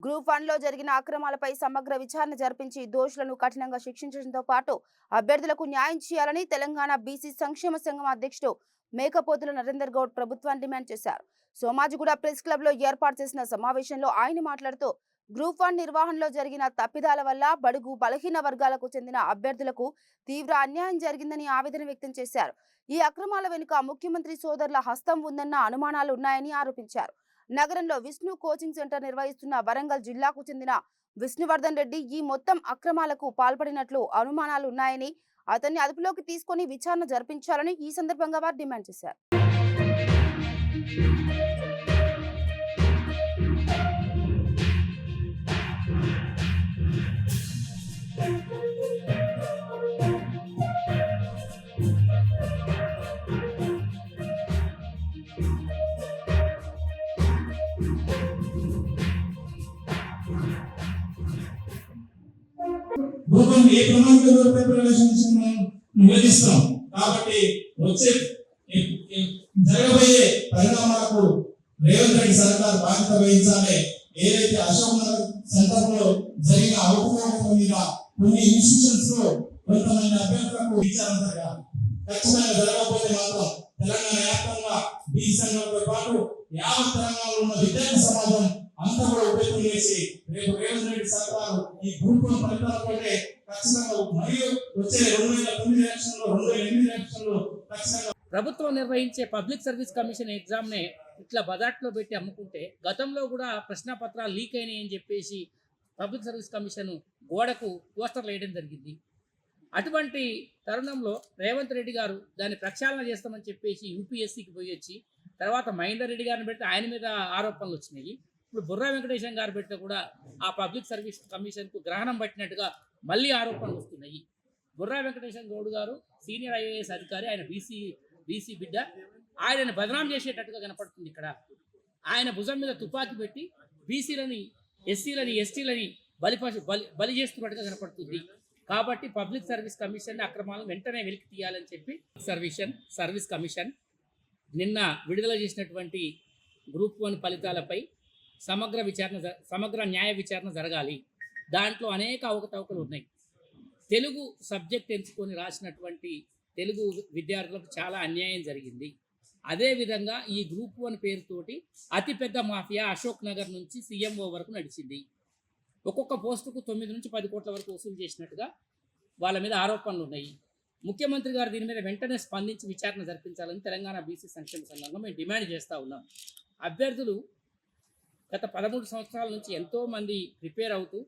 Group 1 లో జరిగిన అక్రమాలపై సమగ్ర విచారణ జరిపించి దోషులను కఠినంగా శిక్షించడంతో పాటు అభ్యర్థులకు న్యాయం చేయాలని తెలంగాణ బీసీ సంక్షేమ సంఘం అధ్యక్షుడు మేకపోతుల నరేందర్ గౌడ్ ప్రభుత్వాన్ని డిమాండ్ చేశారు. సోమాజిగూడ ప్రెస్ క్లబ్ లో ఏర్పాటు చేసిన సమావేశంలో ఆయన మాట్లాడుతూ గ్రూప్ 1 నిర్వహణలో జరిగిన తప్పిదాల వల్ల బడుగు బలహీన వర్గాలకు చెందిన అభ్యర్థులకు తీవ్ర అన్యాయం జరిగిందని ఆవేదన వ్యక్తం చేశారు. ఈ అక్రమాల వెనుక ముఖ్యమంత్రి సోదరుల హస్తం ఉందన్న అనుమానాలు ఉన్నాయని ఆరోపించారు. నగరంలో విష్ణు కోచింగ్ సెంటర్ నిర్వహిస్తున్న వరంగల్ జిల్లాకు చెందిన విష్ణువర్ధన్ రెడ్డి ఈ మొత్తం అక్రమాలకు పాల్పడినట్లు అనుమానాలు ఉన్నాయని, అతన్ని అదుపులోకి తీసుకొని విచారణ జరిపించాలని ఈ సందర్భంగా వారు డిమాండ్ చేశారు. భూగం ఏ ప్రణాళిక ప్రిపరేషన్స్ మనం నిర్వహిస్తాం కాబట్టి వచ్చే జరగబోయే పరిణామాలకు రేవంత్ రెడ్డి సర్కార్ బాధ్యత వహించాలి. ఏదైతే అశోక్ నగర్ సెంటర్ లో జరిగిన అవకతవకల మీద కొన్ని ఇన్స్టిట్యూషన్స్ లో కొంతమంది అభ్యర్థులకు విచారణ జరగాలి. ఖచ్చితంగా జరగకపోతే మాత్రం తెలంగాణ వ్యాప్తంగా బీసీ సంఘాలతో పాటు యావత్ తెలంగాణలో ఉన్న విద్యార్థి సమాజం అంతా కూడా ఉపయోగం చేసి రేపు రేవంత్ రెడ్డి సర్కారు ఈ గ్రూప్ 1 ఫలితాలతోనే ఖచ్చితంగా మరియు వచ్చే 2009 ఎలక్షన్లో 2008 ఎలక్షన్లో ఖచ్చితంగా ప్రభుత్వం నిర్వహించే పబ్లిక్ సర్వీస్ కమిషన్ ఎగ్జామ్నే ఇట్లా బజార్లో పెట్టి అమ్ముకుంటే గతంలో కూడా ప్రశ్నపత్రాలు లీక్ అయినాయి అని చెప్పేసి పబ్లిక్ సర్వీస్ కమిషన్ గోడకు పోస్టర్లు వేయడం జరిగింది. అటువంటి తరుణంలో రేవంత్ రెడ్డి గారు దాన్ని ప్రక్షాళన చేస్తామని చెప్పేసి యూపీఎస్సీకి పోయి వచ్చి తర్వాత మహేందర్ రెడ్డి గారిని పెడితే ఆయన మీద ఆరోపణలు వచ్చినాయి. ఇప్పుడు బుర్రా వెంకటేశం గారు పెడితే కూడా ఆ పబ్లిక్ సర్వీస్ కమిషన్కు గ్రహణం పట్టినట్టుగా మళ్ళీ ఆరోపణలు వస్తున్నాయి. బుర్రా వెంకటేశం గౌడ్ గారు సీనియర్ ఐఏఎస్ అధికారి, ఆయన బీసీ బిడ్డ, ఆయనను బదనాం చేసేటట్టుగా కనపడుతుంది. ఇక్కడ ఆయన భుజం మీద తుపాకీ పెట్టి బీసీలని, ఎస్సీలని, ఎస్టీలని బలి చేస్తున్నట్టుగా కనపడుతుంది. కాబట్టి పబ్లిక్ సర్వీస్ కమిషన్ అక్రమాలను వెంటనే వెలికి తీయాలని చెప్పి సర్వీస్ కమిషన్ నిన్న విడుదల చేసినటువంటి గ్రూప్ 1 ఫలితాలపై సమగ్ర న్యాయ విచారణ జరగాలి. దాంట్లో అనేక అవకతవకలు ఉన్నాయి. తెలుగు సబ్జెక్ట్ ఎంచుకొని రాసినటువంటి తెలుగు విద్యార్థులకు చాలా అన్యాయం జరిగింది. అదేవిధంగా ఈ గ్రూప్ 1 పేరుతోటి అతిపెద్ద మాఫియా అశోక్ నగర్ నుంచి సీఎంఓ వరకు నడిచింది. ఒక్కొక్క పోస్టుకు 9 నుంచి 10 కోట్ల వరకు వసూలు చేసినట్టుగా వాళ్ళ మీద ఆరోపణలు ఉన్నాయి. ముఖ్యమంత్రి గారు దీని మీద వెంటనే స్పందించి విచారణ జరిపించాలని తెలంగాణ బీసీ సంక్షేమ సంఘంగా మేము డిమాండ్ చేస్తూ ఉన్నాం. అభ్యర్థులు గత 13 సంవత్సరాల నుంచి ఎంతోమంది ప్రిపేర్ అవుతూ